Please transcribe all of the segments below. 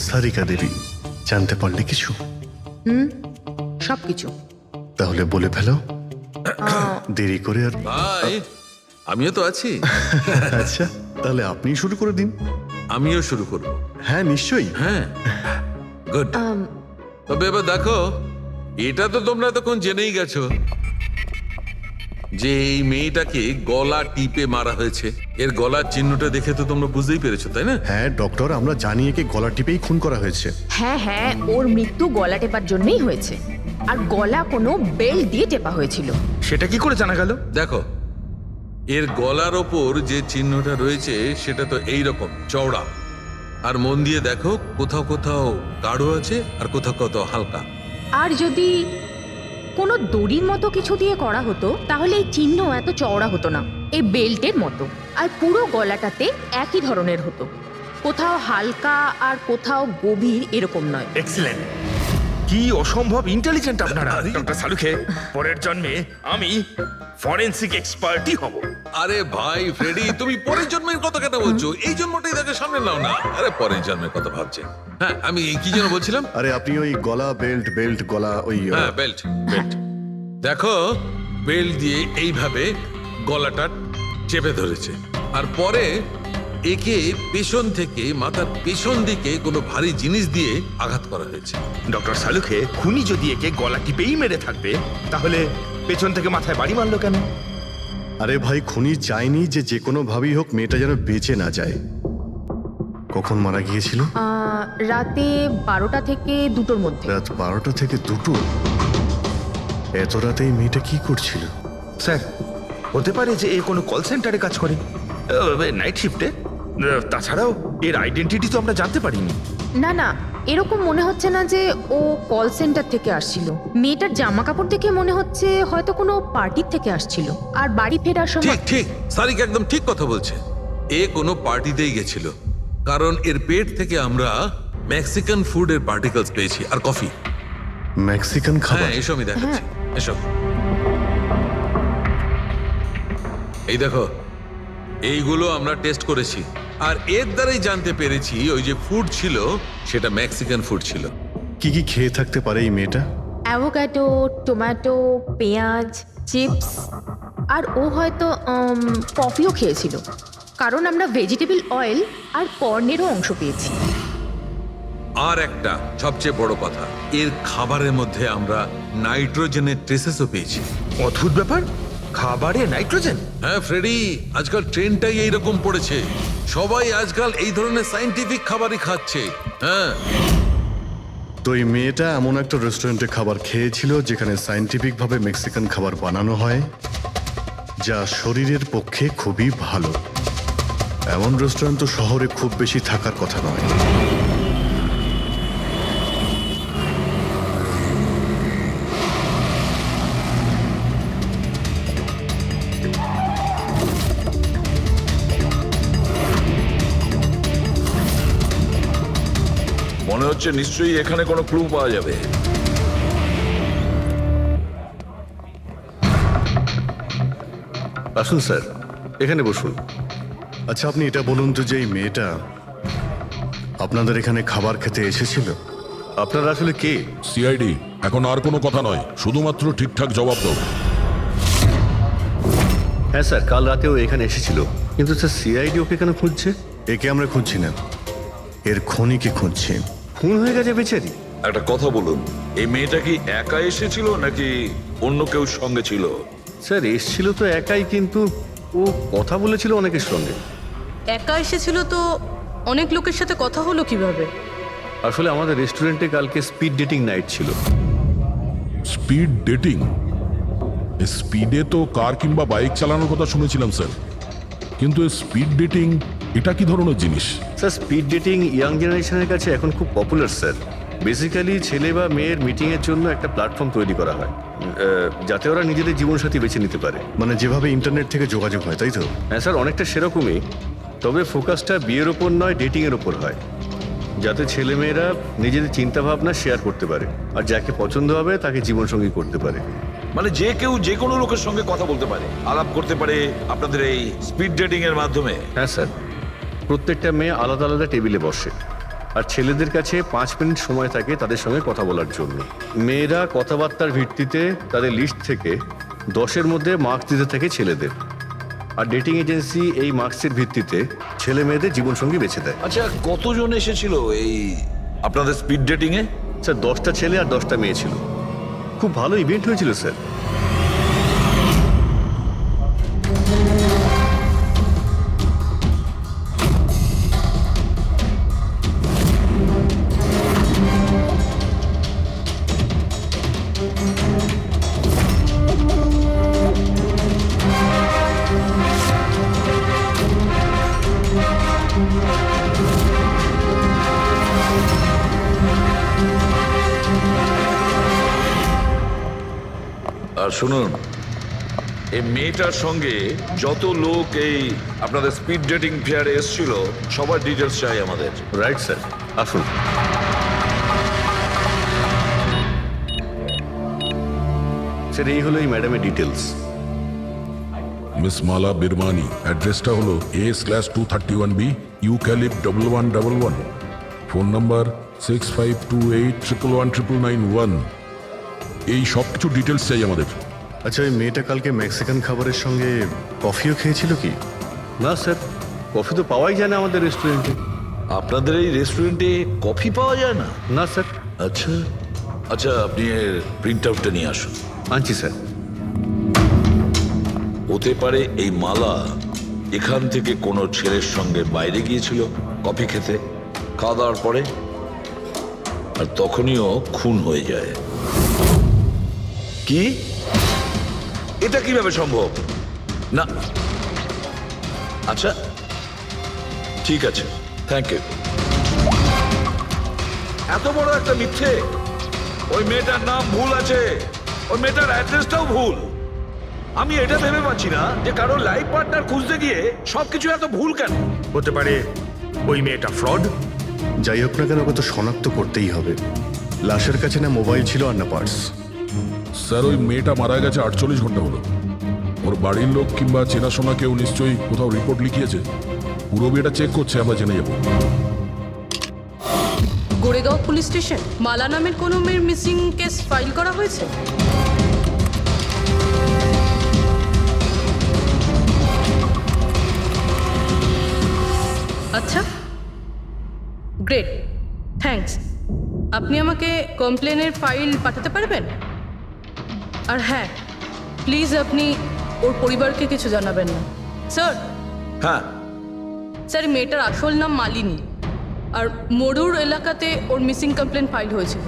সারিকা দেবী, জানতে পারলে কিছু? সবকিছু। তাহলে বলে ফেলো, দেরি করে আর। ভাই, আমিও তো আছি। আচ্ছা, তাহলে আপনি শুরু করে দিন। আমিও শুরু করব। হ্যাঁ নিশ্চয়ই। হ্যাঁ, গুড। তবে এবার দেখো, এটা তো তোমরা তখন জেনেই গেছো যে এই মেয়েটাকে গলা টিপে মারা হয়েছে। এর গলার চিহ্নটা দেখে তো তোমরা বুঝতেই পেরেছো, তাই না? হ্যাঁ ডক্টর, আমরা জানি একে গলা টিপেই খুন করা হয়েছে। হ্যাঁ হ্যাঁ, ওর মৃত্যু গলা টেপার জন্যই হয়েছে। আর গলা কোনো বেল্ট দিয়ে টেপা হয়েছিল। সেটা কি করে জানা গেল? দেখো, এর গলার ওপর যে চিহ্নটা রয়েছে সেটা তো এই রকম চওড়া। আর মন দিয়ে দেখো, কোথাও কোথাও গাঢ় আছে আর কোথাও কোথাও হালকা। আর যদি কোনো দড়ির মতো কিছু দিয়ে করা হতো তাহলে এই চিহ্ন এত চওড়া হতো না, এই বেল্টের মতো। আর পুরো গলাটাতে একই ধরনের হতো, কোথাও হালকা আর কোথাও গভীর, এরকম নয়। এক্সিলেন্ট! কি অসম্ভব ইন্টেলিজেন্ট আপনারা, ডক্টর সালুখে। পরের জন্মে আমি ফরেনসিক এক্সপার্টই হব। আরে ভাই ফ্রেডি, তুমি পরের জন্মের কথা কেন বলছো? এই জন্মটাই তাকে সামনে নাও না। আরে পরের জন্মের কথা ভাবছে। হ্যাঁ, আমি কি যেন বলছিলাম? আরে আপনি ওই গলা বেল্ট বেল্ট গলা ওই হ্যাঁ, বেল্ট বেল্ট। দেখো, বেল্ট দিয়ে এইভাবে গলাটা চেপে ধরেছে। আর পরে একে পেছন থেকে মাথার পেছন দিকে কোনো ভারী জিনিস দিয়ে আঘাত করা হয়েছে। ডক্টর সালুখে, খুনি যদি একে গলা টিপেই মেরে থাকবে তাহলে পেছন থেকে মাথায় বাড়ি মারলো কেন? আরে ভাই, খুনি চাইনি যে কোনো ভাবেই হোক মেয়েটা যেন বেঁচে না যায়। কখন মারা গিয়েছিল? রাতে 12টা থেকে 2টোর মধ্যে। রাত 12টা থেকে 2টো? এত রাতে এই মেয়েটা কি করছিল? স্যার, হতে পারে যে এ কোনো কল সেন্টারে কাজ করে, নাইট শিফটে। তাছাড়াও এর আইডেন্টিটি তো আমরা জানতে পারিনি। না না, এরকম মনে হচ্ছে না যে ও কল সেন্টার থেকে আসছিল। মেয়েটার জামা কাপড় দেখে মনে হচ্ছে হয়তো কোনো পার্টির থেকে আসছিল। আর বাড়ি ফেরার ঠিক সময়। ঠিক, সারিক একদম ঠিক কথা বলছে। এ কোনো পার্টিতেই গেছিল, কারণ এর পেট থেকে আমরা মেক্সিকান ফুডের পার্টিকেলস পেয়েছি আর কফি। মেক্সিকান হ্যাঁ, খাবার? এসব আমি দেখাচ্ছি, এসব। এই দেখো, এইগুলো আমরা টেস্ট করেছি আর এর দ্বারাই জানতে পেরেছি ওই যে ফুড ছিল সেটা মেক্সিকান ফুড ছিল। কি কি খেয়ে থাকতে পারে এই মেয়েটা? অ্যাভোকাডো, টমেটো, পেঁয়াজ, চিপস। আর ও হয়তো কফিও খেয়েছিল, কারণ আমরা ভেজিটেবল অয়েল আর কর্নেরও অংশ পেয়েছি। আর একটা সবচেয়ে বড় কথা, এর খাবারের মধ্যে আমরা নাইট্রোজেনের ট্রেসেসও পেয়েছি। অদ্ভুত ব্যাপার, খাবারে নাইট্রোজেন! হ্যাঁ ফ্রেডি, আজকাল ট্রেনটাই এইরকম পড়েছে। সবাই আজকাল এই ধরনের সায়েন্টিফিক খাবারই খাচ্ছে। হ্যাঁ, তো এই মেয়েটা এমন একটা রেস্টুরেন্টে খাবার খেয়েছিল যেখানে সায়েন্টিফিক ভাবে মেক্সিকান খাবার বানানো হয়, যা শরীরের পক্ষে খুবই ভালো। এমন রেস্টুরেন্ট তো শহরে খুব বেশি থাকার কথা নয়। মনে হচ্ছে নিশ্চয়ই এখানে কোনো ক্লু পাওয়া যাবে। আসুন স্যার, এখানে বসুন। আচ্ছা, আপনি এটা বলুন তো যে এই মেয়েটা আপনাদের এখানে খাবার খেতে এসেছিল? আপনারা আসলে কে? সিআইডি। এখন আর কোনো কথা নয়, শুধুমাত্র ঠিকঠাক জবাব দাও। হ্যাঁ স্যার, কাল রাতেও এখানে এসেছিল, কিন্তু স্যার সিআইডি ওকে কেন খুঁজছে? একে আমরা খুঁজছি না, এর খনিকে খুঁজছি। খুন হয়ে গেছে বেচারি। একটা কথা বলুন, এই মেয়েটা কি একা এসেছিল নাকি অন্য কেউ সঙ্গে ছিল? স্যার এসছিল তো একাই, কিন্তু ও কথা বলেছিল অনেকের সঙ্গে। একা এসেছিল তো অনেক লোকের সাথে কথা হলো কিভাবে? আসলে আমাদের রেস্টুরেন্টে কালকে স্পিড ডেটিং নাইট ছিল। Speed dating? স্পিডে তো কার কিংবা বাইক চালানোর কথা শুনেছিলাম স্যার, কিন্তু স্পিড ডেটিং এটা কি ধরনের জিনিস? স্যার স্পিড ডেটিং ইয়াং জেনারেশনের কাছে এখন খুব পপুলার স্যার। বেসিক্যালি ছেলে বা মেয়ের মিটিংয়ের জন্য একটা প্ল্যাটফর্ম তৈরি করা হয়, যাতে ওরা নিজেদের জীবনসাথী বেছে নিতে পারে। মানে যেভাবে ইন্টারনেট থেকে যোগাযোগ হয়, তাই তো? হ্যাঁ স্যার, অনেকটা সেরকমই, তবে ফোকাসটা বিয়ের ওপর নয়, ডেটিংয়ের ওপর হয়, যাতে ছেলেমেয়েরা নিজেদের চিন্তাভাবনা শেয়ার করতে পারে আর যাকে পছন্দ হবে তাকে জীবনসঙ্গী করতে পারে। মানে যে কেউ যে কোনো লোকের সঙ্গে কথা বলতে পারে, আলাপ করতে পারে আপনাদের এই স্পিড ডেটিং এর মাধ্যমে? হ্যাঁ স্যার, প্রত্যেকটা মেয়ে আলাদা আলাদা টেবিলে বসে, আর ছেলেদের কাছে 5 মিনিট সময় থাকে তাদের সঙ্গে কথা বলার জন্য। মেয়েরা কথাবার্তার ভিত্তিতে তাদের লিস্ট থেকে 10-এর মধ্যে মার্কস দিতে থাকে ছেলেদের, আর ডেটিং এজেন্সি এই মার্কসের ভিত্তিতে ছেলে মেয়েদের জীবনসঙ্গী বেছে দেয়। আচ্ছা, কতজন এসেছিল এই আপনাদের স্পিড ডেটিং এ? স্যার 10টা ছেলে আর 10টা মেয়ে ছিল। খুব ভালো ইভেন্ট হয়েছিল স্যার। আর শুনুন, এই মেয়েটার সঙ্গে যত লোক এই আপনাদের স্পিড ডেটিং ফেয়ারে এসেছিল সবার ডিটেলস চাই আমাদের। রাইট স্যার, আসুন। স্যার এই হলো এই ম্যাডামের ডিটেলস। মিস মালা বিরমানি, অ্যাড্রেসটা হলো A/231B ইউক্যালিপ 1111, ফোন নাম্বার 6528119991। এই সব কিছু ডিটেলস চাই আমাদের। আচ্ছা, ওই মেয়েটা কালকে মেক্সিকান খাবারের সঙ্গে কফিও খেয়েছিল কি? না স্যার, কফি তো পাওয়াই যায় না আমাদের রেস্টুরেন্টে। আপনাদের এই রেস্টুরেন্টে কফি পাওয়া যায় না? না স্যার। আচ্ছা আচ্ছা, আপনি এর প্রিন্ট আউটটা নিয়ে আসুন। আনছি স্যার। হতে পারে এই মালা এখান থেকে কোনো ছেলের সঙ্গে বাইরে গিয়েছিল কফি খেতে, খাওয়া দাওয়ার পরে, আর তখনইও খুন হয়ে যায়। কি? এটা কিভাবে সম্ভব? না, আচ্ছা ঠিক আছে, থ্যাংক ইউ। এত বড় একটা মিথ্যে! ওই মেয়েটার নাম ভুল আছে, ওই মেয়েটার অ্যাড্রেসটাও ভুল। আমি এটা ভেবে পাচ্ছি না যে কারো লাইফ পার্টনার খুঁজতে গিয়ে সবকিছু এত ভুল কেন হতে পারে ওই মেয়েটা ফ্রড। যাই হোক না কেন, ওকে তো শনাক্ত করতেই হবে। লাশের কাছে না মোবাইল ছিল আর না পার্স। স্যার ওই মেয়েটা মারা গেছে 48 ঘন্টা হলো। ওর বাড়ির লোক কিংবা চেনাশোনা কেউ নিশ্চয়ই কোথাও রিপোর্ট লিখিয়েছে। পুরো বিয়েটা চেক করছে, আমরা জেনে যাবো। গোরেগাঁও পুলিশ স্টেশন মালা নামের কোনো মেয়ের মিসিং কেস ফাইল করা হয়েছে? আচ্ছা, গ্রেট, থ্যাঙ্কস। আপনি আমাকে কমপ্লেনের ফাইল পাঠাতে পারবেন? আর হ্যাঁ, প্লিজ আপনি ওর পরিবারকে কিছু জানাবেন না। স্যার, হ্যাঁ, স্যার এই মেয়েটার আসল নাম মালিনী, আর মরুর এলাকাতে ওর মিসিং কমপ্লেন ফাইল হয়েছিল।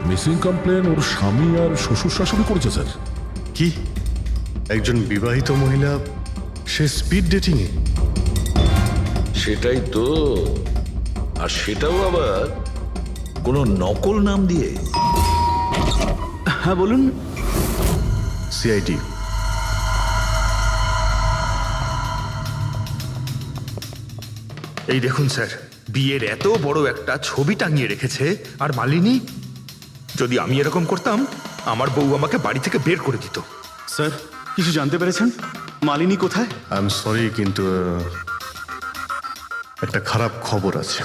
মিসিং কমপ্লেন ওর স্বামী আর শ্বশুর শাশুড়ি করেছে স্যার। কি? একজন বিবাহিত মহিলা, সে স্পিড ডেটিংয়ে? সেটাই তো। আর সেটাও আবার কোনো নকল নাম দিয়ে। হ্যাঁ বলুন। সিআইডি। এই দেখুন স্যার, বিয়ের এত বড় একটা ছবি টাঙিয়ে রেখেছে, আর মালিনী। যদি আমি এরকম করতাম, আমার বউ আমাকে বাড়ি থেকে বের করে দিত। স্যার, কিছু জানতে পেরেছেন? মালিনী কোথায়? আই এম সরি, কিন্তু একটা খারাপ খবর আছে।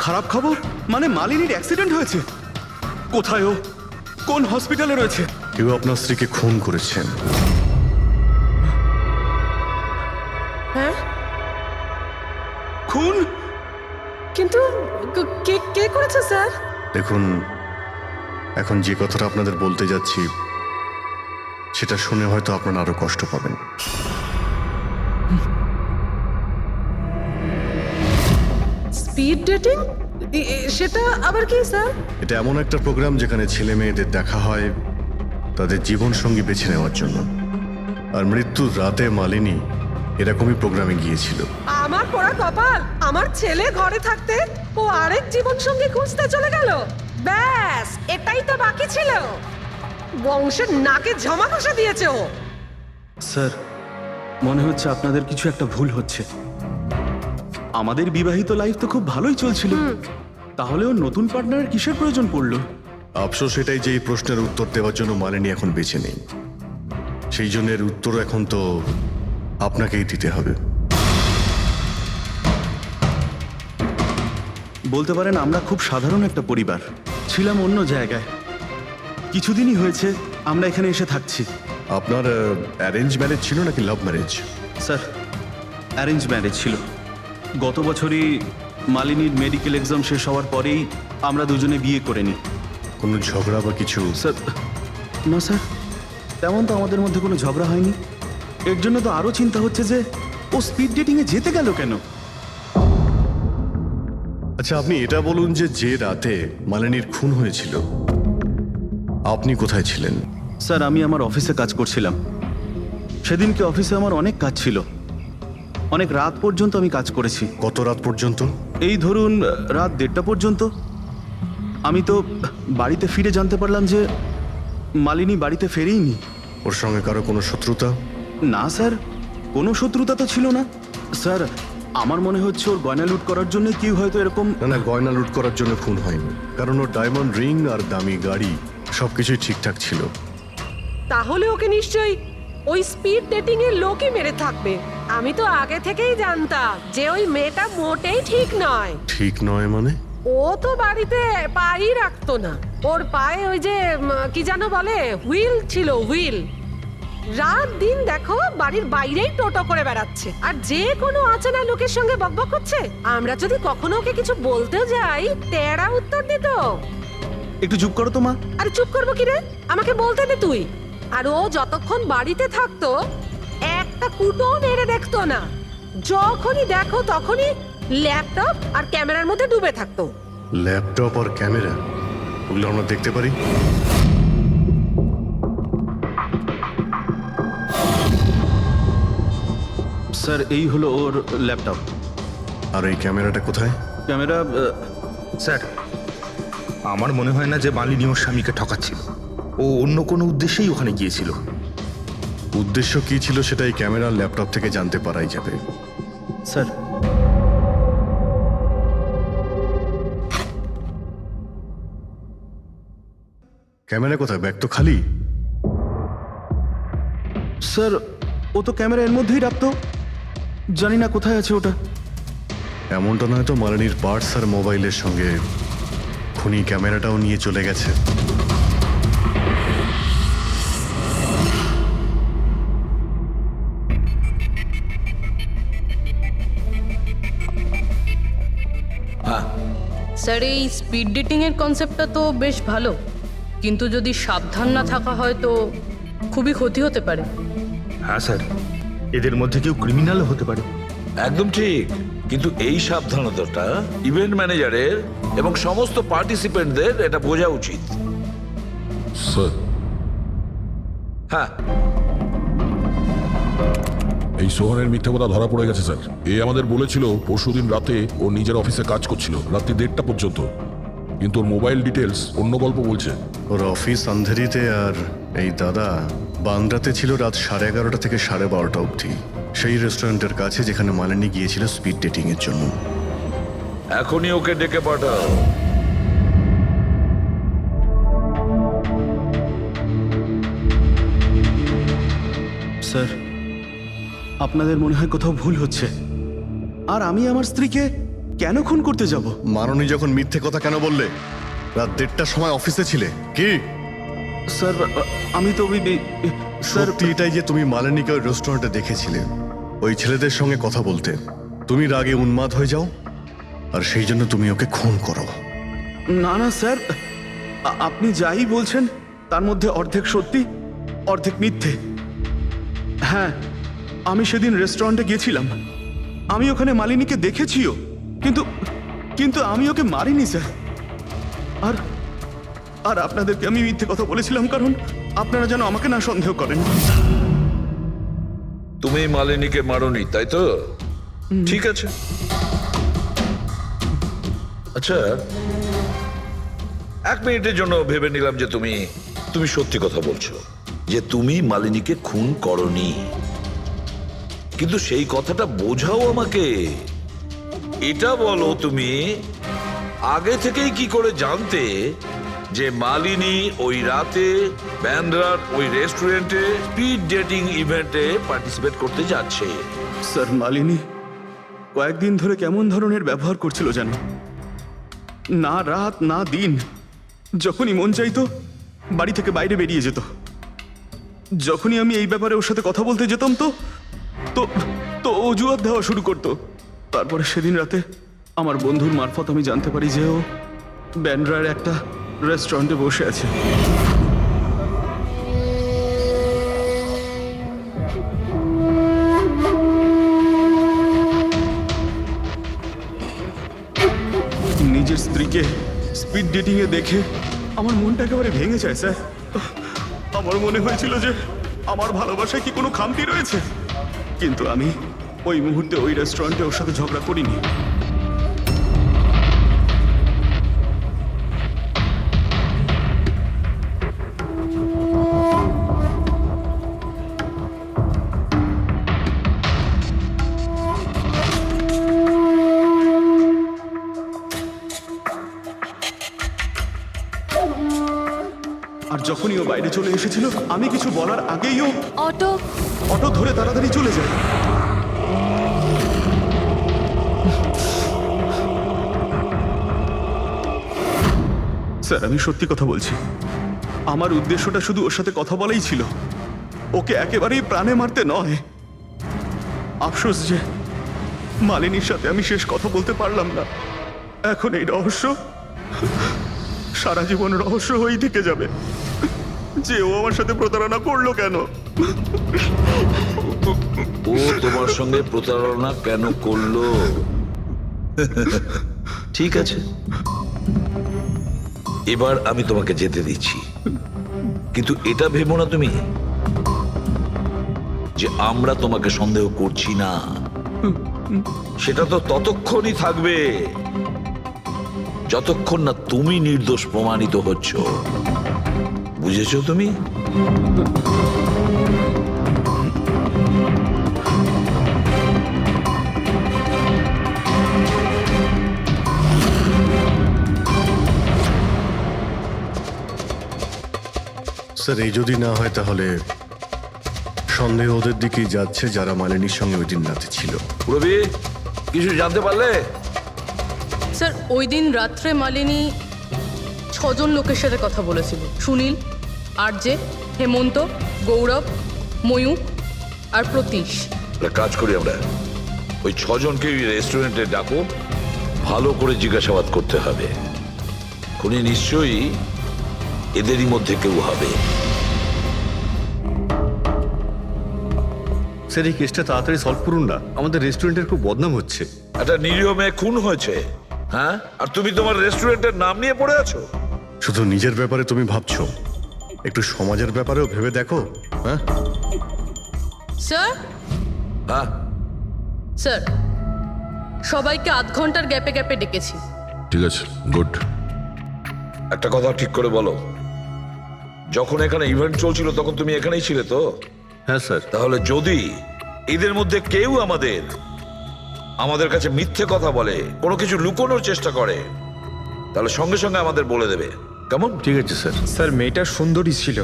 খারাপ খবর? মানে মালিনীর অ্যাক্সিডেন্ট হয়েছে? কোথায় ও? কোন হসপিটালে রয়েছে? কেউ আপনার স্ত্রীকে খুন করেছেন। হ্যাঁ, খুন? কিন্তু কে করেছে স্যার? দেখুন, এখন যে কথাটা আপনাদের বলতে যাচ্ছি সেটা শুনে হয়তো আপনারা আরো কষ্ট পাবেন। Speed dating? সেটা আবার কি স্যার? এটা এমন একটা প্রোগ্রাম যেখানে ছেলে মেয়েদের দেখা হয় তাদের জীবন সঙ্গী বেছে নেওয়ার জন্য। আর মৃত্যুর রাতে মালিনী এরকমই প্রোগ্রামে গিয়েছিল। আমার পোড়া কপাল, আমার ছেলে ঘরে থাকতে ও আরেক জীবন সঙ্গী খুঁজতে চলে গেল। ব্যাস, এটাই তো বাকি ছিল। বংশের নাকে ঝমা ঘষা দিয়েছে ও। স্যার, মনে হচ্ছে আপনাদের কিছু একটা ভুল হচ্ছে। আমাদের বিবাহিত লাইফ তো খুব ভালোই চলছিল, তাহলে ও নতুন পার্টনারের কিসের প্রয়োজন পড়লো? আফসোস এটাই যে এই প্রশ্নের উত্তর দেওয়ার জন্য মালিনী এখন বেঁচে নেই। সেই জন্য এর উত্তর এখন তো আপনাকেই দিতে হবে। বলতে পারেন আমরা খুব সাধারণ একটা পরিবার, ছিলাম অন্য জায়গায়। কিছুদিনই হয়েছে আমরা এখানে এসে থাকছি। আপনার অ্যারেঞ্জ ম্যারেজ ছিল নাকি love marriage? Sir, arrange marriage ছিল। গত বছরই মালিনীর মেডিকেল এক্সাম শেষ হওয়ার পরেই আমরা দুজনে বিয়ে করে নিই। কোনো ঝগড়া বা কিছু? স্যার, না স্যার, তেমন তো আমাদের মধ্যে কোনো ঝগড়া হয়নি। এর জন্য তো আরও চিন্তা হচ্ছে যে ও স্পিড ডেটিংয়ে যেতে গেল কেন। আচ্ছা, আপনি এটা বলুন যে রাতে মালিনীর খুন হয়েছিল আপনি কোথায় ছিলেন? স্যার, আমি আমার অফিসে কাজ করছিলাম। সেদিনকে অফিসে আমার অনেক কাজ ছিল, অনেক রাত পর্যন্ত আমি কাজ করেছি। কত রাত পর্যন্ত? এই ধরুন রাত 1:30 পর্যন্ত। আমি তো বাড়িতে ফিরে জানতে পারলাম যে মালিনী বাড়িতে ফেরেইনি। ওর সঙ্গে কারো কোনো শত্রুতা? না স্যার, কোনো শত্রুতা তো ছিল না। স্যার, আমার মনে হচ্ছে ওর গয়না লুট করার জন্য কেউ হয়তো এরকম। না, গয়না লুট করার জন্য খুন হয়নি, কারণ ওর ডায়মন্ড রিং আর দামি গাড়ি সবকিছুই ঠিকঠাক ছিল। তাহলে ওকে নিশ্চয়ই ওই স্পিড ডেটিং এর লোকই মেরে থাকবে। আমি তো আগে থেকেই জানতাম যে ওই মেয়েটা মোটেই ঠিক নয়। ঠিক নয় মানে? ও তো বাড়িতে পাই রাখতো না। ওর পায়ে ওই যে কি যেন বলে, হুইল ছিল, হুইল। রাত দিন দেখো বাড়ির বাইরেই টোটো করে বেড়াচ্ছে, আর যে কোনো অচেনা লোকের সঙ্গে বকবক করছে। আমরা যদি কখনো ওকে কিছু বলতে যাই, তেরা উত্তর দিত। একটু চুপ করো তো মা। আরে চুপ করবো কি রে, আমাকে বলতে দে তুই। আর ও যতক্ষণ বাড়িতে থাকতো একটা কুটো মেরে দেখতো না। যখনই দেখো তখনই ল্যাপটপ আর ক্যামেরার মধ্যে ডুবে থাকতো। ল্যাপটপ আর ক্যামেরা, ওগুলো আমরা দেখতে পারি? স্যার, এই হলো ওর ল্যাপটপ। আর এই ক্যামেরাটা কোথায়? ক্যামেরা স্যার, আমার মনে হয় না যে মালিনী ওর স্বামীকে ঠকাচ্ছিল। ও অন্য কোনো উদ্দেশ্যেই ওখানে গিয়েছিল। উদ্দেশ্য কি ছিল সেটা এই ক্যামেরা ল্যাপটপ থেকে জানতে পারাই যাবে। স্যার, ক্যামেরা কোথায়? ব্যাগ তো খালি। স্যার, ও তো ক্যামেরা এর মধ্যেই রাখতো, জানি না কোথায় আছে ওটা। এমনটা নয় তো মালিনীর পার্টস আর মোবাইলের সঙ্গে খুনি ক্যামেরাটাও নিয়ে চলে গেছে? স্যার, এই স্পিড ডেটিং এর কনসেপ্টটা তো বেশ ভালো, কিন্তু যদি সাবধান না থাকা হয় তো খুবই ক্ষতি হতে পারে। হ্যাঁ স্যার, এদের মধ্যে কেউ ক্রিমিনালও হতে পারে। একদম ঠিক, কিন্তু এই সাবধানতাটা ইভেন্ট ম্যানেজারের এবং সমস্ত পার্টিসিপেন্টদের এটা বোঝা উচিত। স্যার, হ্যাঁ, এই সোহানের মিথ্যে কথা ধরা পড়ে গেছে স্যার। এ আমাদের বলেছিল পরশুদিন রাতে ও নিজের অফিসে কাজ করছিল রাত্রি 1:30 পর্যন্ত, কিন্তু ওর মোবাইল ডিটেলস অন্য গল্প বলছে। ওর অফিস আন্ধেরিতে আর এই দাদা বান্দ্রাতে ছিল রাত 11:30 থেকে 12:30 অবধি, সেই রেস্টুরেন্টের কাছে যেখানে মালিনী গিয়েছিল স্পিড ডেটিং এর জন্য। এখনই ওকে ডেকে পাঠাও। স্যার, আপনাদের মনে হয় কোথাও ভুল হচ্ছে। আর আমি আমার স্ত্রীকে কেন খুন করতে যাব? মাননী যখন মিথ্যে কথা কেন বললে? রাত 1:30টার সময় অফিসে ছিলে কি? স্যার, আমি তো স্যার, সত্যি এটাই যে তুমি মালিনীকে ওই রেস্টুরেন্টে দেখেছিলে ওই ছেলেদের সঙ্গে কথা বলতে। তুমি রাগে উন্মাদ হয়ে যাও আর সেই জন্য তুমি ওকে খুন করো। না না স্যার, আপনি যাই বলছেন তার মধ্যে অর্ধেক সত্যি অর্ধেক মিথ্যে। হ্যাঁ, আমি সেদিন রেস্টুরেন্টে গিয়েছিলাম, আমি ওখানে মালিনীকে দেখেছিও, কিন্তু কিন্তু আমি ওকে মারিনি স্যার। আর আর আপনাদেরকে আমি মিথ্যে কথা বলেছিলাম কারণ আপনারা যেন আমাকে না সন্দেহ করেন। তুমি মালিনীকে মারোনি, তাই তো? ঠিক আছে। আচ্ছা, 1 মিনিটের জন্য ভেবে নিলাম যে তুমি সত্যি কথা বলছো, যে তুমি মালিনীকে খুন করনি, কিন্তু সেই কথাটা বোঝাও আমাকে। এটা বলো, তুমি আগে থেকেই কি করে জানতে যে মালিনী ওই রাতে ব্যান্ড্রার ওই রেস্টুরেন্টে স্পিড ডেটিং ইভেন্টে পার্টিসিপেট করতে যাচ্ছে? স্যার, মালিনী কয়েকদিন ধরে কেমন ধরনের ব্যবহার করছিল জানো? না রাত না দিন যখনই মন চাইতো বাড়ি থেকে বাইরে বেরিয়ে যেত। যখনই আমি এই ব্যাপারে ওর সাথে কথা বলতে যেতাম তো তো তো অজুহাত দেওয়া শুরু করতো। তারপরে সেদিন রাতে আমার বন্ধুর মারফত আমি জানতে পারি যে ও ব্যান্ড্রার একটা রেস্টুরেন্টে বসে আছে। নিজের স্ত্রীকে স্পিড ডেটিং এ দেখে আমার মনটা একেবারে ভেঙে যায় স্যার। আমার মনে হয়েছিল যে আমার ভালোবাসায় কি কোনো খামতি রয়েছে, কিন্তু আমি ওই মুহূর্তে ওই রেস্টুরেন্টে ওর সাথে ঝগড়া করিনি। আর যখনই ও বাইরে চলে এসেছিল আমি কিছু বলার আগেই ও অটো অটো ধরে তাড়াতাড়ি চলে যায়। স্যার আমি সত্যি কথা বলছি, আমার উদ্দেশ্যটা শুধু ওর সাথে কথা বলাই ছিল, ওকে একেবারেই প্রাণে মারতে নয়। আফসোস যে মালিনীর সাথে আমি শেষ কথা বলতে পারলাম না। এখন এই রহস্য সারা জীবন রহস্য হয়েই থেকে যাবে যে ও আমার সাথে প্রতারণা করলো কেন। ও তোমার সঙ্গে প্রতারণা কেন করলো? ঠিক আছে, এবার আমি তোমাকে যেতে দিচ্ছি, কিন্তু এটা ভেবো না তুমি যে আমরা তোমাকে সন্দেহ করছি না। সেটা তো ততক্ষণই থাকবে যতক্ষণ না তুমি নির্দোষ প্রমাণিত হচ্ছ। বুঝেছো তুমি? স্যার এই যদি না হয় তাহলে সন্দেহ ওদের দিকেই যাচ্ছে যারা মালিনীর সঙ্গে ওই দিন রাতে ছিল। রবি, কিছু জানতে পারলে? স্যার ওই দিন রাত্রে মালিনী 6 জন লোকের সাথে কথা বলেছিল। সুনীল, আরজে, হেমন্ত, গৌরব, ময়ূর আর প্রতীশ। একটা কাজ করি আমরা, ওই 6 জনকে রেস্টুরেন্টে ডাকো, ভালো করে জিজ্ঞাসাবাদ করতে হবে। খুনি নিশ্চয়ই এদেরই মধ্যে কেউ হবে। স্যার এই কেসটা তাড়াতাড়ি সলভ করুন না, আমাদের রেস্টুরেন্টের খুব বদনাম হচ্ছে। একটা নিরীহ মেয়ে খুন হয়েছে, হ্যাঁ, আর তুমি তোমার রেস্টুরেন্টের নাম নিয়ে পড়ে আছো। শুধু নিজের ব্যাপারে তুমি ভাবছো, একটু সমাজের ব্যাপারেও ভেবে দেখো। হ্যাঁ স্যার, হ্যাঁ, স্যার সবাইকে আধ ঘন্টার গ্যাপে গ্যাপে ডেকেছি। ঠিক আছে, গুড। একটা কথা ঠিক করে বলো, যখন এখানে ইভেন্ট চলছিল তখন তুমি এখানেই ছিলে তো? হ্যাঁ স্যার। তাহলে যদি এদের মধ্যে কেউ আমাদের কাছে মিথ্যে কথা বলে, কোনো কিছু লুকোনোর চেষ্টা করে, তাহলে সঙ্গে সঙ্গে আমাদের বলে দেবে, কেমন? ঠিক আছে স্যার। স্যার মেয়েটা সুন্দরী ছিল,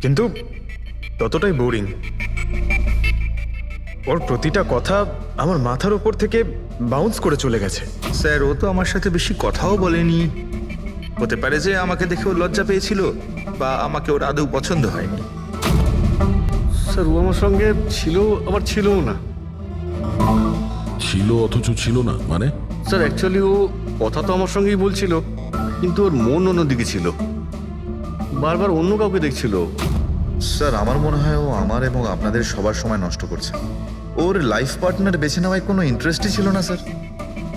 কিন্তু ততটাই বোরিং। ওর প্রতিটা কথা আমার মাথার ওপর থেকে বাউন্স করে চলে গেছে। স্যার ও তো আমার সাথে বেশি কথাও বলেনি। হতে পারে যে আমাকে দেখে ও লজ্জা পেয়েছিল, বা আমাকে ওর আদৌ পছন্দ হয়নি। স্যার ও আমার সঙ্গে ছিল আবার ছিলও না। ছিল অথচ ছিল না মানে? স্যার অ্যাকচুয়ালি ও কথা তো আমার সঙ্গেই বলছিল, কিন্তু ওর মন অন্যদিকে ছিল, বারবার অন্য কাউকে দেখছিল। স্যার আমার মনে হয় ও আমার এবং আপনাদের সবার সময় নষ্ট করছে। ওর লাইফ পার্টনার বেছে নেওয়ায় কোনো ইন্টারেস্টই ছিল না স্যার।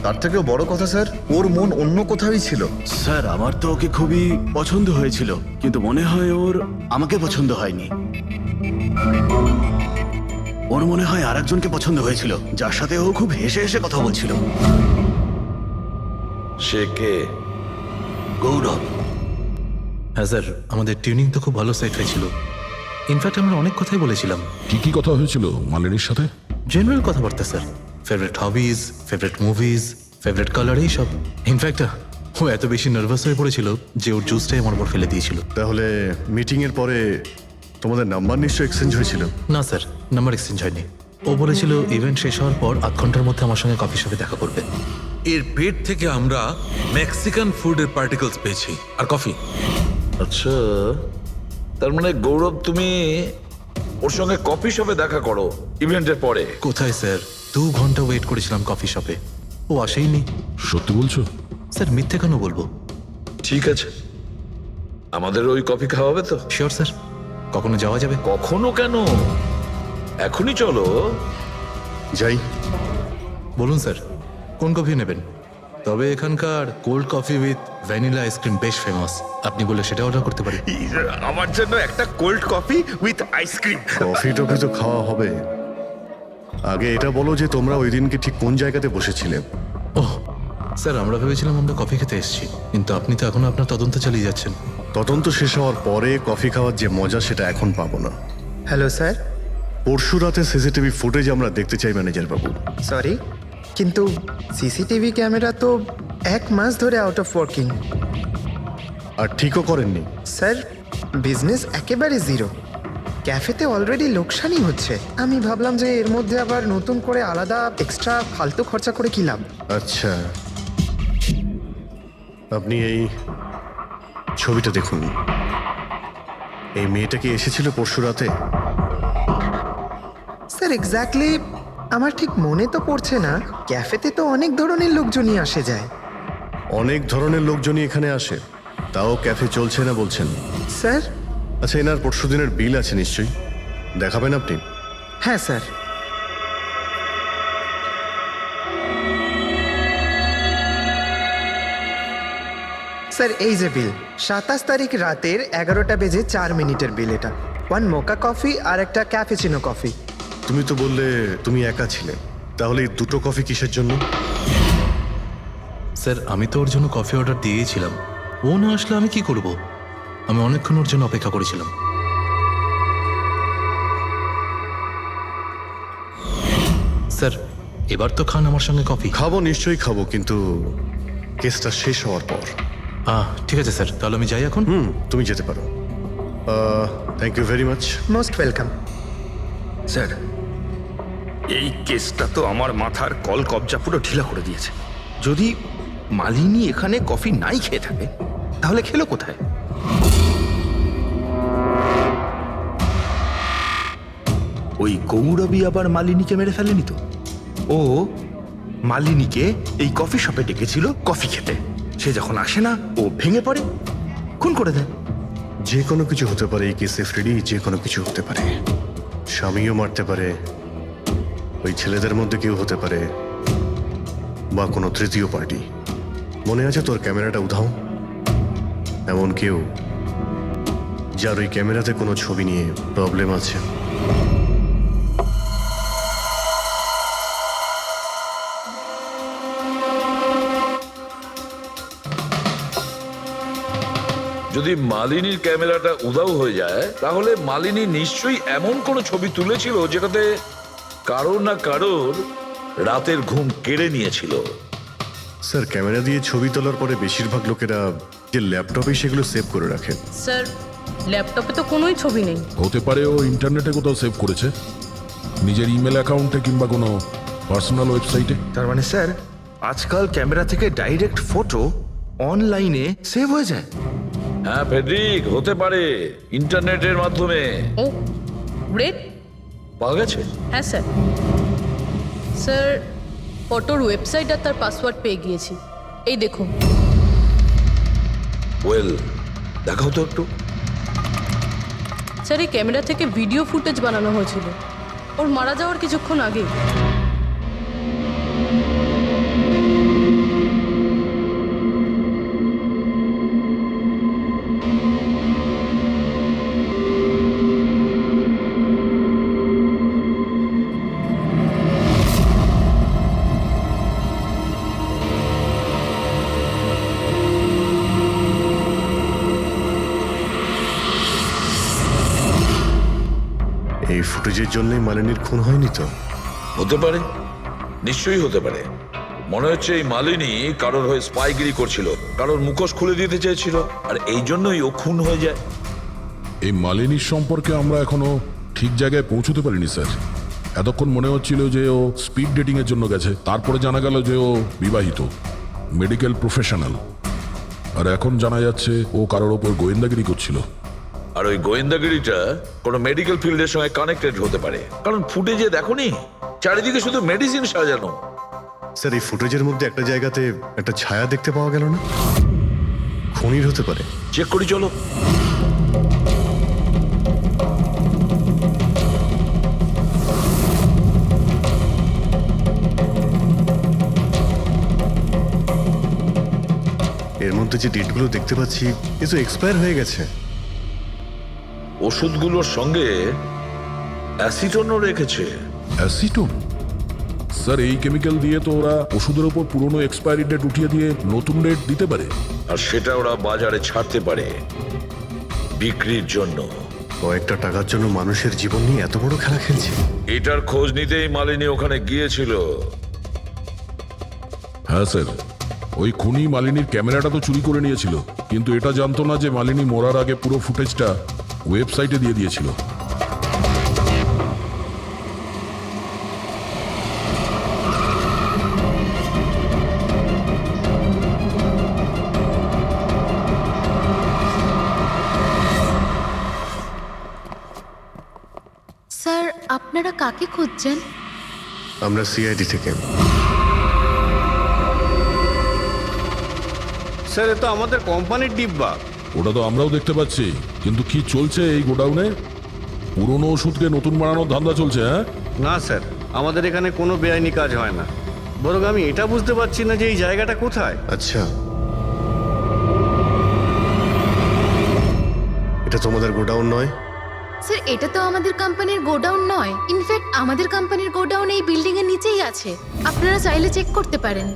তার থেকেও বড় কথা স্যার, ওর মন অন্য কোথাওই ছিল। স্যার আমার তো ওকে খুবই পছন্দ হয়েছিল, কিন্তু মনে হয় ওর আমাকে পছন্দ হয়নি। ওর মনে হয় আরেকজনকে পছন্দ হয়েছিল, যার সাথে ও খুব হেসে হেসে কথা বলছিল। সে কে? গৌরব। হ্যাঁ স্যার, আমাদের টিউনিং তো খুব ভালো সেট হয়েছিল। ইনফ্যাক্ট আমরা অনেক কথাই বলেছিলাম। কি কি কথা হয়েছিল মালিনীর সাথে? জেনারেল কথাবার্তা sir, favourite hobbies, favourite movies, favourite colour, এইসব। ইনফ্যাক্ট ও এত বেশি নার্ভাস হয়ে পড়েছিল যে ওর জুসটাই আমার উপর ফেলে দিয়েছিল। তাহলে মিটিংয়ের পরে তোমাদের নাম্বার নিশ্চয়ই এক্সচেঞ্জ হয়েছিল? না স্যার, নাম্বার এক্সচেঞ্জ হয়নি। ও বলেছিল ইভেন্ট শেষ হওয়ার পর 8 ঘন্টার মধ্যে আমার সঙ্গে কফি শপে দেখা করবে। এর পেট থেকে আমরা মেক্সিকান ফুডের পার্টিকেলস পেয়েছি আর কফি। আচ্ছা, তার মানে গৌরব তুমি ওর সঙ্গে কফি শপে দেখা করো ইভেন্টের পরে? কোথায় স্যার, 2 ঘন্টা ওয়েট করেছিলাম কফি শপে, ও আসেইনি। সত্যি বলছো? স্যার মিথ্যে কেন বলবো? ঠিক আছে, আমাদের ওই কফি খাওয়াবে তো? শিওর স্যার, কখনো যাওয়া যাবে? কখনো কেন, এখনই চলো। যাই। বলুন স্যার, কোন কফি নেবেন? তবে এখানকার cold coffee with vanilla ice cream বেশ ফেমাস, আপনি বলে সেটা অর্ডার করতে পারি। আমার জন্য একটা cold coffee with ice cream. Coffee toffee তো খাওয়া হবে, আগে এটা বলো যে তোমরা ওই দিনকে ঠিক কোন জায়গাতে বসেছিলে? ওহ স্যার, আমরা ভেবেছিলাম আমরা কফি খেতে এসেছি, কিন্তু আপনি তো এখনো আপনার তদন্ত চালিয়ে যাচ্ছেন। তদন্ত শেষ হওয়ার পরে কফি খাওয়ার যে মজা সেটা এখন পাবো না। Hello sir. পরশু রাতে সিসিটিভি ফুটেজ আমরা দেখতে চাই ম্যানেজার বাবু। সরি, কিন্তু সিসিটিভি ক্যামেরা তো 1 মাস ধরে আউট অফ ওয়ার্কিং। আর ঠিকও করেননি। স্যার, বিজনেস একেবারে জিরো, ক্যাফেতে অলরেডি লোকসানই হচ্ছে। আমি ভাবলাম যে এর মধ্যে আবার নতুন করে আলাদা এক্সট্রা ফালতু খরচা করে কি লাভ। আচ্ছা, আপনি এই ছবিটা দেখুন। এই মেয়েটা কি এসেছিল পরশু রাতে? স্যার এক্স্যাক্টলি আমার ঠিক মনে তো পড়ছে না। ক্যাফেতে তো অনেক ধরনের লোকজনই আসে যায়। অনেক ধরনের লোকজনই এখানে আসে, তাও ক্যাফে চলছে না বলছেন? স্যার? আচ্ছা, এনার পরশু দিনের বিল আছে নিশ্চয়ই, দেখাবেন আপনি? হ্যাঁ স্যার। স্যার এই যে বিল, 27 তারিখ রাতের 11টা বেজে 4 মিনিটের বিল এটা। 1 মোকা কফি আর একটা ক্যাফেচিনো কফি। তুমি তো বললে তুমি একা ছিলে, তাহলে এই দুটো কফি কিসের জন্য? স্যার আমি তো ওর জন্য কফি অর্ডার দিয়েছিলাম, ও না আসলে আমি কি করব? আমি অনেকক্ষণ ওর জন্য অপেক্ষা করেছিলাম। স্যার এবার তো খান আমার সঙ্গে কফি। খাবো, নিশ্চয়ই খাবো, কিন্তু কেসটা শেষ হওয়ার পর। ঠিক আছে স্যার, তাহলে আমি যাই এখন। তুমি যেতে পারো। Thank you very much. Most welcome. Sir, এই কেসটা তো আমার মাথার কল কবজা পুরো ঢিলা করে দিয়েছে। যদি মালিনী এখানে কফি নাই খেয়ে থাকে, তাহলে খেলো কোথায়? ওই গৌরবী আবার মালিনীকে মেরে ফেলেনি তো? ও মালিনীকে এই কফি শপে ডেকেছিল কফি খেতে, সে যখন আসে না ও ভেঙে পড়ে, খুন করে দেয়। যে কোনো কিছু হতে পারে এই কেসে ফ্রেডি, যে কোনো কিছু হতে পারে। স্বামীও মারতে পারে, ওই ছেলেদের মধ্যে কেউ হতে পারে, বা কোনো তৃতীয় পার্টি। মনে আছে তোর ক্যামেরাটা উধাও? এমন কেউ যার ওই ক্যামেরাতে কোনো ছবি নিয়ে প্রবলেম আছে। যদি মালিনীর ক্যামেরাটা উধাও হয়ে যায়, তাহলে মালিনী নিশ্চয়ই এমন কোনো ছবি তুলেছিল যেটাতে কারোর না কারোর রাতের ঘুম কেড়ে নিয়েছিল। স্যার, ক্যামেরা দিয়ে ছবি তোলার পরে বেশিরভাগ লোকেরা যে ল্যাপটপে সেগুলো সেভ করে রাখেন। স্যার ল্যাপটপে তো কোনোই ছবি নেই। হতে পারে ও ইন্টারনেটে কোথাও সেভ করেছে, নিজের ইমেল অ্যাকাউন্টে কিংবা কোনো পার্সোনাল ওয়েবসাইটে। তার মানে স্যার, আজকাল ক্যামেরা থেকে ডাইরেক্ট ফটো অনলাইনে সেভ হয়ে যায়। হ্যাঁ ফেডরিক, হতে পারে ইন্টারনেটের মাধ্যমে। ও গ্রেট। পাওয়া গেছে? হ্যাঁ স্যার। স্যার ফটোর ওয়েবসাইট আর তার পাসওয়ার্ড পেয়ে গিয়েছি, এই দেখুন। ওয়েল, দেখাও তো একটু। স্যার এই ক্যামেরা থেকে ভিডিও ফুটেজ বানানো হয়েছিল ওর মারা যাওয়ার কিছুক্ষণ আগে। এই ফুটেজের জন্যই মালিনীর খুন হয়নি তো? হতে পারে, নিশ্চয়ই হতে পারে। মনে হচ্ছে এই মালিনী কারোর হয়ে স্পাইগিরি করছিল, কারোর মুখোশ খুলে দিতে চেয়েছিল, আর এই জন্যই ও খুন হয়ে যায়। এই মালিনীর সম্পর্কে আমরা এখনো ঠিক জায়গায় পৌঁছতে পারিনি স্যার। এতক্ষণ মনে হচ্ছিল যে ও স্পিড ডেটিং এর জন্য গেছে, তারপরে জানা গেল যে ও বিবাহিত, মেডিকেল প্রফেশনাল, আর এখন জানা যাচ্ছে ও কারোর ওপর গোয়েন্দাগিরি করছিল। আর ওই গোয়েন্দাগিরিটা কোনো মেডিকেল ফিল্ডের সঙ্গে কানেক্টেড হতে পারে, কারণ ফুটেজে দেখোনি চারিদিকে শুধু মেডিসিন সাজানো। স্যার, এই ফুটেজের মধ্যে একটা জায়গাতে একটা ছায়া দেখতে পাওয়া গেল না? খুনির হতে পারে। চেক করি চলো। এর মধ্যে যে ডেটগুলো দেখতে পাচ্ছি এ তো এক্সপায়ার হয়ে গেছে। ওষুধগুলোর সঙ্গে অ্যাসিটনও রেখেছে। অ্যাসিটোন? স্যার, এই কেমিক্যাল দিয়ে তো ওরা ওষুধের ওপর পুরনো এক্সপায়ারি ডেট উঠিয়ে দিয়ে নতুন ডেট দিতে পারে, আর সেটা ওরা বাজারে ছাড়তে পারে বিক্রির জন্য। কয়েকটা টাকার জন্য মানুষের জীবন নিয়ে এত বড় খেলা খেলছে। এটার খোঁজ নিতেই মালিনী ওখানে গিয়েছিল। হ্যাঁ স্যার, ওই খুনি মালিনীর ক্যামেরাটা তো চুরি করে নিয়েছিল, কিন্তু এটা জানতো না যে মালিনী মরার আগে পুরো ফুটেজটা ওয়েবসাইটে দিয়ে দিয়েছিল। স্যার, আপনারা কাকে খুঁজছেন? আমরা সিআইডি থেকে। স্যার, এ তো আমাদের কোম্পানির ডিব্বা। ওটা তো আমরাও দেখতে পাচ্ছি, কিন্তু কি চলছে এই গোডাউনে? পুরনো ওষুধকে নতুন বানানোর ধান্দা চলছে? হ্যাঁ না স্যার, আমাদের এখানে কোনো বেআইনি কাজ হয় না। বরং আমি এটা বুঝতে পারছি না যে এই জায়গাটা কোথায়। আচ্ছা, এটা তোমাদের গোডাউন নয়? স্যার, এটা তো আমাদের কোম্পানির গোডাউন নয়। ইনফ্যাক্ট আমাদের কোম্পানির গোডাউন এই বিল্ডিং এর নিচেই আছে। আপনারা চাইলে চেক করতে পারেন।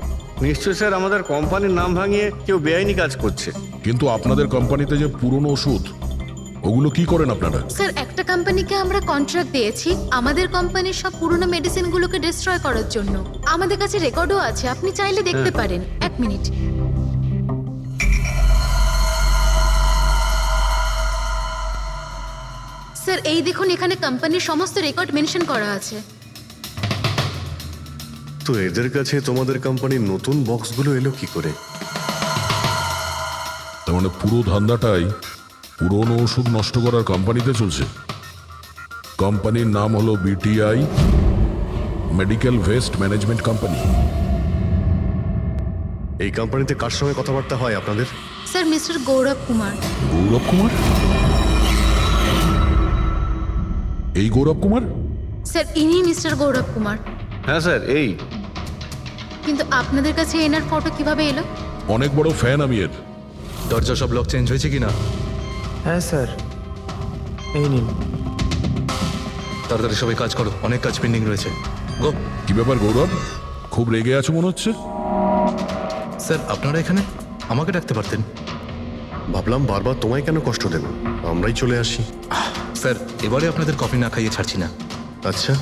নিশ্চয় স্যার, আমাদের কোম্পানির নাম ভাঙিয়ে কেউ বেআইনি কাজ করছে। কিন্তু আপনাদের কোম্পানিতে যে পুরনো ওষুধ, ওগুলো কি করেন আপনারা? স্যার, একটা কোম্পানিকে আমরা কন্ট্রাক্ট দিয়েছি আমাদের কোম্পানির সব পুরনো মেডিসিনগুলোকে ডিস্ট্রয় করার জন্য। আমাদের কাছে রেকর্ডও আছে, আপনি চাইলে দেখতে পারেন। এক মিনিট। স্যার, এই দেখুন, এখানে কোম্পানির সমস্ত রেকর্ড মেনশন করা আছে। তো এদের কাছে তোমাদের কোম্পানির নতুন বক্সগুলো এলো কি করে? তার মানে পুরো ধান্দাটাই পুরনো ওষুধ নষ্ট করার কোম্পানিতে চলছে। কোম্পানির নাম হলো BTI, medical waste management company. এই কোম্পানিতে কার সঙ্গে কথাবার্তা হয় আপনাদের? স্যার, মিস্টার গৌরব কুমার। গৌরব কুমার? এই গৌরব কুমার? স্যার, ইনি মিস্টার গৌরব কুমার। হ্যাঁ স্যার, এই। কিন্তু আপনাদের কাছে এনার ফটো কিভাবে এলো? অনেক বড় ফ্যান আমি এর। দরজা সব লক চেঞ্জ হয়েছে কিনা? হ্যাঁ স্যার, এই নিন। তাড়াতাড়ি সবাই কাজ করো, অনেক কাজ পেন্ডিং রয়েছে। গো। কি ব্যাপার গৌরব, খুব রেগে আছো মনে হচ্ছে? স্যার, আপনারা এখানে? আমাকে ডাকতে পারতেন। ভাবলাম বারবার তোমায় কেন কষ্ট দেব, আমরাই চলে আসি। স্যার, এবারে আপনাদের কফি না খাইয়ে ছাড়ছি না। আচ্ছা,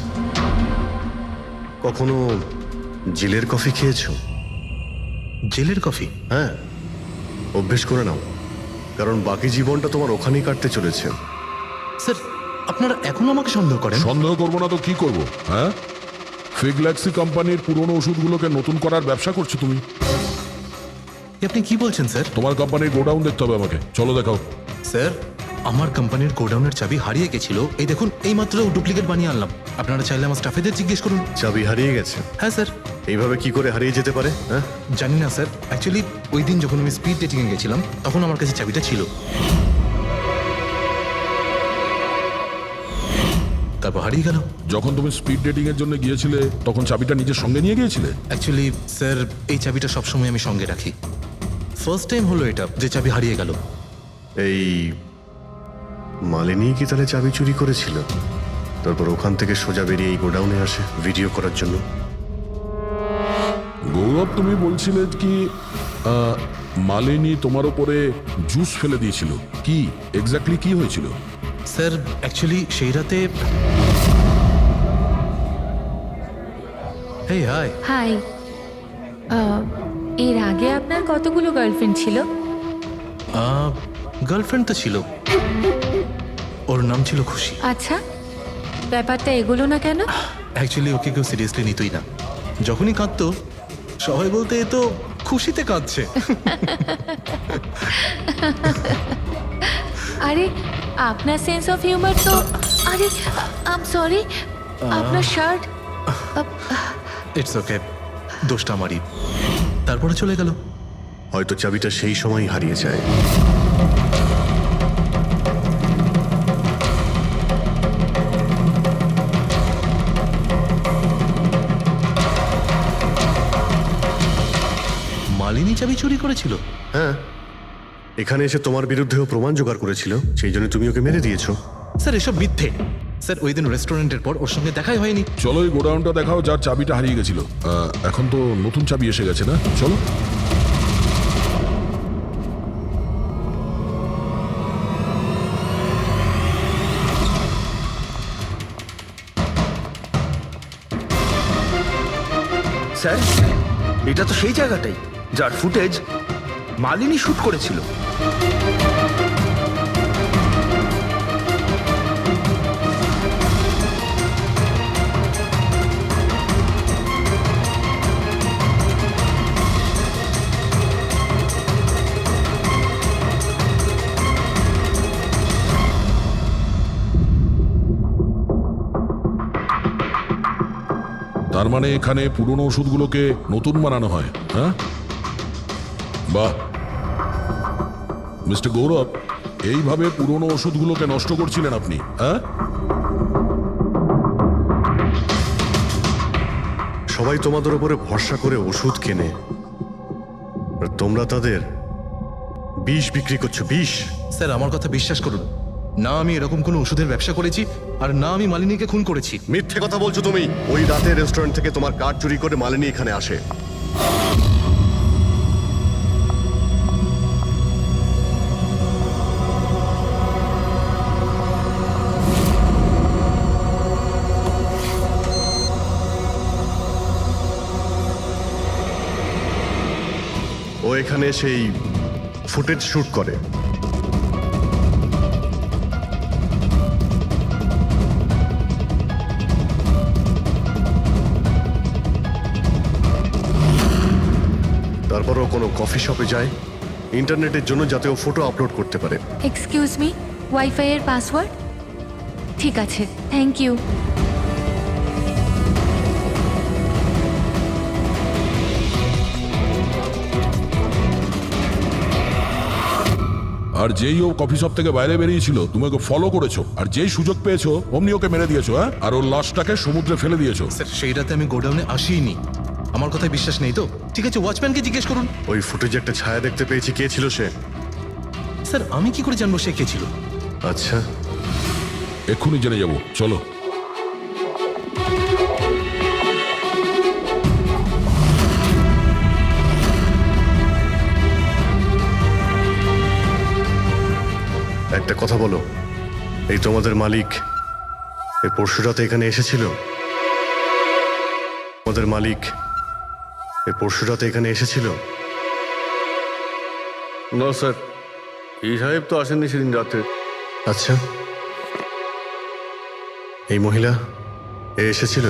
কখনো জেলের কফি খেয়েছো? জেলের কফি? হ্যাঁ, অভ্যেস করে নাও, কারণ বাকি জীবনটা তোমার ওখানেই কাটতে চলেছে। স্যার, আপনারা এখনো আমাকে সন্দেহ করেন? সন্দেহ করবো না তো কি করবো? হ্যাঁ, ফিগল্যাক্সি কোম্পানির পুরনো ওষুধগুলোকে নতুন করার ব্যবসা করছো তুমি। আপনি কি বলছেন স্যার? তোমার কোম্পানির গোডাউন দেখতে হবে আমাকে, চলো দেখাও। স্যার, আমার কোম্পানির গোডাউনের চাবি হারিয়ে গেছিল, এই দেখুন এইমাত্র ডুপ্লিকেট বানিয়ে আনলাম। আপনারা চাইলে আমার স্টাফেদের জিজ্ঞেস করুন। চাবি হারিয়ে গেছে? হ্যাঁ স্যার। এইভাবে কি করে হারিয়ে যেতে পারে? হ্যাঁ, জানি না স্যার। অ্যাকচুয়ালি ওই দিন যখন আমি স্পিড ডেটিংয়ে গেছিলাম তখন আমার কাছে চাবিটা ছিল। তারপর হারিয়ে গেল। যখন তুমি স্পিড ডেটিং এর জন্য গিয়েছিলে তখন চাবিটা নিজের সঙ্গে নিয়ে গিয়েছিলে? অ্যাকচুয়ালি স্যার, এই চাবিটা সবসময় আমি সঙ্গে রাখি। ফার্স্ট টাইম হলো এটা যে চাবি হারিয়ে গেল। এই মালিনী কি তাহলে চাবি চুরি করেছিল, তারপর ওখান থেকে সোজা বেরিয়ে এই গোডাউনে আসে ভিডিও করার জন্য? গৌরব, তুমি বলছিলে কি মালিনী তোমার উপরে জুস ফেলে দিয়েছিল? কি এক্স্যাক্টলি কি হয়েছিল? স্যার, অ্যাকচুয়ালি সেই রাতে হেই হাই। হাই। এর আগে আপনার কতগুলো গার্লফ্রেন্ড ছিল? গার্লফ্রেন্ড তো ছিল, ওর নাম ছিল খুশি। আচ্ছা, ব্যাপারটা এগোলো না কেন? অ্যাকচুয়ালি ওকে কেউ সিরিয়াসলি নিতই না। যখনই কাঁদতো সবাই বলতে এ তো খুশিতে কাঁদছে। আরে আপনার সেন্স অফ হিউমার তো, আরে আই এম সরি, আপনার শার্ট। ইটস ওকে, দোষটা আমারই। তারপরে চলে গেল। হয়তো চাবিটা সেই সময় হারিয়ে যায়। মালিনী চাবি চুরি করেছিল? হ্যাঁ, এখানে এসে তোমার বিরুদ্ধেও প্রমাণ জোগাড় করেছিল, সেই জন্য তুমি ওকে মেরে দিয়েছো। স্যার এসব মিথ্যে। স্যার ওই দিন রেস্টুরেন্টের পর ওর সঙ্গে দেখাই হয়নি। চলো এই গোডাউনটা দেখাও যার চাবিটা হারিয়ে গেছিল। এখন তো নতুন চাবি এসে গেছে না, চলো। স্যার, এটা তো সেই জায়গাটাই যার ফুটেজ মালিনী শুট করেছিল। তার মানে এখানে পুরনো ওষুধগুলোকে নতুন বানানো হয়, হ্যাঁ? বাহ মিস্টার গৌরব, এইভাবে পুরনো ওষুধগুলোকে নষ্ট করছিলেন আপনি, হ্যাঁ? সবাই তোমাদের উপরে ভরসা করে ওষুধ কেনে, আর তোমরা তাদের বিষ বিক্রি করছো, বিষ। স্যার আমার কথা বিশ্বাস করুন, না আমি এরকম কোনো ওষুধের ব্যবসা করেছি, আর না আমি মালিনীকে খুন করেছি। মিথ্যে কথা বলছো তুমি। ওই রাতে রেস্টুরেন্ট থেকে তোমার কার্ড চুরি করে মালিনী এখানে আসে। ও এখানে সেই ফুটেজ শুট করে। তারপরও কোনো কফি শপে যায় ইন্টারনেটের জন্য, যাতে ও ফটো আপলোড করতে পারে। এক্সকিউজ মি, ওয়াইফাই এর পাসওয়ার্ড? ঠিক আছে, থ্যাংক ইউ। আর যেই ও কফি শপ থেকে বাইরে বেরিয়েছিল তুমি ওকে ফলো করেছো, আর যেই সুযোগ পেয়েছো অমনি ওকে মেরে দিয়েছো, হ্যাঁ? আর ওর লাশটাকে সমুদ্রে ফেলে দিয়েছো। স্যার সেই রাতে আমি গোডাউনে আসিনি। আমার কথায় বিশ্বাস নেই তো? ঠিক আছে, ওয়াচম্যানকে জিজ্ঞেস করুন। ওই ফুটেজে একটা ছায়া দেখতে পেয়েছি, কে ছিল সে? স্যার আমি কি করে জানবো সে কে ছিল? আচ্ছা, এক্ষুনি জেনে যাবো, চলো। একটা কথা বলো, এই তোমাদের মালিক এই পরশু রাতে এখানে এসেছিল? তোমাদের মালিক এই পরশু রাতে এখানে এসেছিল? না স্যার, এই সাহেব তো আসেননি সেদিন রাতে। আচ্ছা, এই মহিলা এ এসেছিল?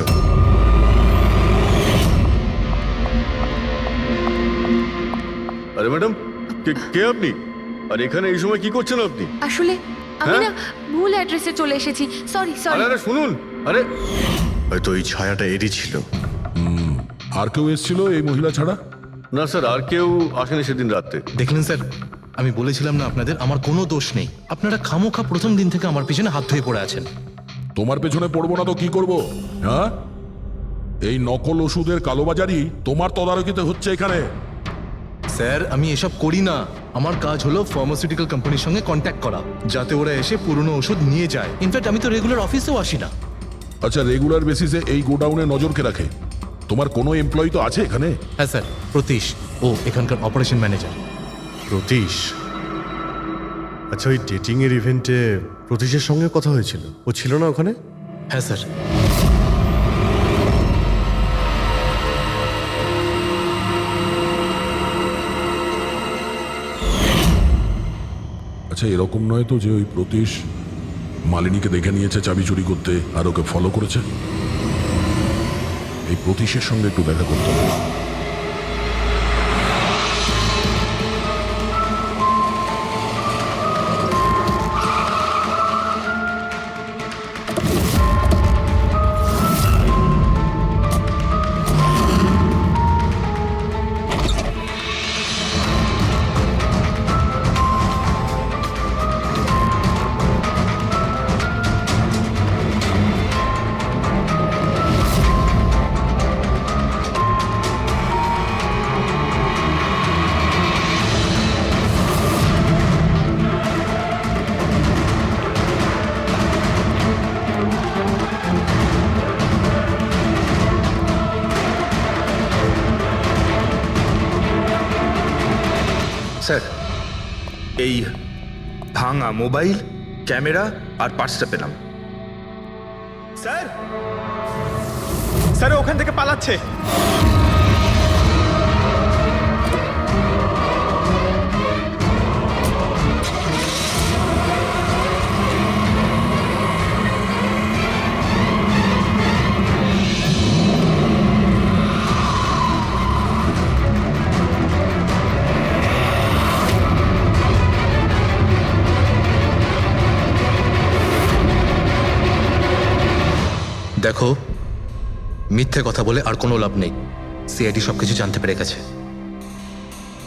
আরে ম্যাডাম, কে আপনি? আর এখানে এই সময় কি করছেন আপনি? আসলে আমি হ্যাঁ? না ভুল অ্যাড্রেসে চলে এসেছি, সরি আরে সরি। আরে শুনুন, আরে হয়তো ওই ছায়াটা এরই ছিল। আর কেউ এসেছিল এই মহিলা ছাড়া? না স্যার, আর কেউ আসেনি সেদিন রাতে। দেখলেন স্যার, আমি বলেছিলাম না আপনাদের আমার কোনো দোষ নেই। আপনারা খামোখা প্রথম দিন থেকে আমার পিছনে হাত ধুয়ে পড়ে আছেন। তোমার পেছনে পড়বো না তো কি করব, হ্যাঁ? এই নকল ওষুধের কালোবাজারি তোমার তদারকিতে হচ্ছে এখানে। স্যার আমি এসব করি না। আমার কাজ হলো ফার্মাসিউটিক্যাল কোম্পানির সঙ্গে কন্ট্যাক্ট করা, যাতে ওরা এসে পুরনো ওষুধ নিয়ে যায়। ইনফ্যাক্ট আমি তো রেগুলার অফিসেও আসি না। আচ্ছা, রেগুলার বেসিসে এই গোডাউনে নজর কে রাখে? তোমার কোনো এমপ্লয়ি তো আছে এখানে? হ্যাঁ স্যার, প্রতীশ, ও এখানকার অপারেশন ম্যানেজার। প্রতীশ? আচ্ছা, ওই ডেটিং এর ইভেন্টে প্রতীশের সঙ্গে কথা হয়েছিল, ও ছিল না ওখানে? হ্যাঁ স্যার। আচ্ছা, এরকম নয় তো যে ওই প্রতীশ মালিনীকে দেখে নিয়েছে চাবি চুরি করতে আর ওকে ফলো করেছে। এই প্রতীশের সঙ্গে একটু দেখা করতে হবে। স্যার, এই ভাঙা মোবাইল, ক্যামেরা আর পার্সটা পেলাম। স্যার, স্যার ওখান থেকে পালাচ্ছে। দেখো, মিথ্যে কথা বলে আর কোনো লাভ নেই। সিআইডি সবকিছু জানতে পেরে গেছে।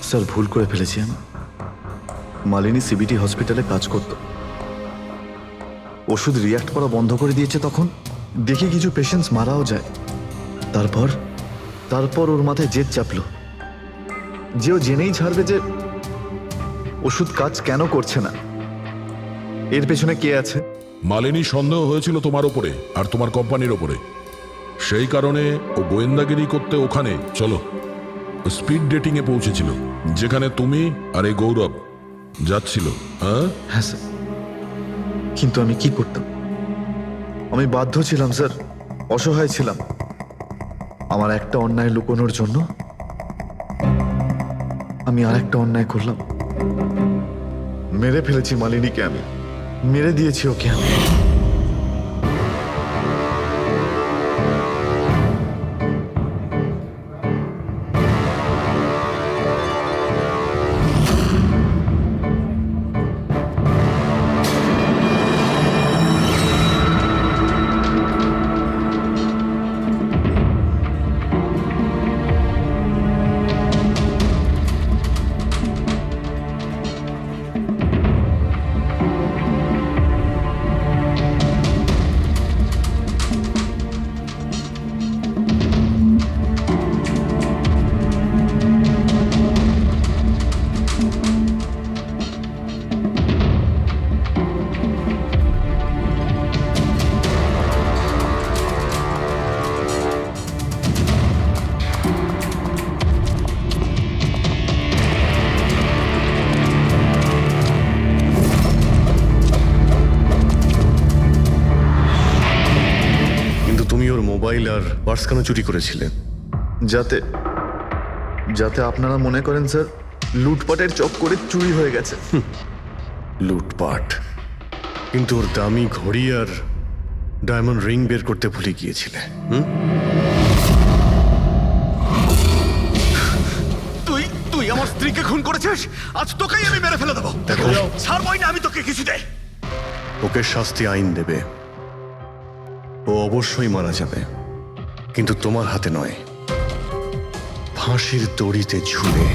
স্যার, ভুল করে ফেলেছি আমি। মালিনী সিবিটি হসপিটালে কাজ করত। ওষুধ রিয়াক্ট করা বন্ধ করে দিয়েছে তখন। দেখে কিছু পেশেন্টস মারাও যায়। তারপর ওর মাথায় জেদ চাপলো যে ও জেনেই ছাড়বে যে ওষুধ কাজ কেন করছে না। এর পেছনে কে আছে? মালিনী সন্দেহ হয়েছিল তোমার ওপরে আর তোমার কোম্পানির ওপরে। সেই কারণে ও গোয়েন্দাগিরি করতে ওখানে স্পিড ডেটিং এ পৌঁছেছিল, যেখানে তুমি আর এই গৌরব যাচ্ছিল। হ্যাঁ স্যার, কিন্তু আমি কি করতাম? আমি বাধ্য ছিলাম স্যার, অসহায় ছিলাম। আমার একটা অন্যায় লুকোনোর জন্য আমি আরেকটা অন্যায় করলাম। মেরে ফেলেছি মালিনীকে, আমি মেরে দিয়েছি ওকে আমি। মোবাইল আর পার্স কেন চুরি করেছিলেন? যাতে আপনারা মনে করেন স্যার লুটপাটের চক্করে চুরি হয়ে গেছে। লুটপাট? কিন্তু ওর দামি ঘড়ি আর ডায়মন্ড রিং বের করতে ভুলে গিয়েছিলে। তুই আমার স্ত্রীকে খুন করেছিস, আজ তোকেই আমি মেরে ফেলে দেবো। ছাড়বই না আমি তোকে কিছুতে। ওকে শাস্তি আইন দেবে। ও অবশ্যই মারা যাবে, কিন্তু তোমার হাতে নয়, ফাঁসির দড়িতে ঝুলে।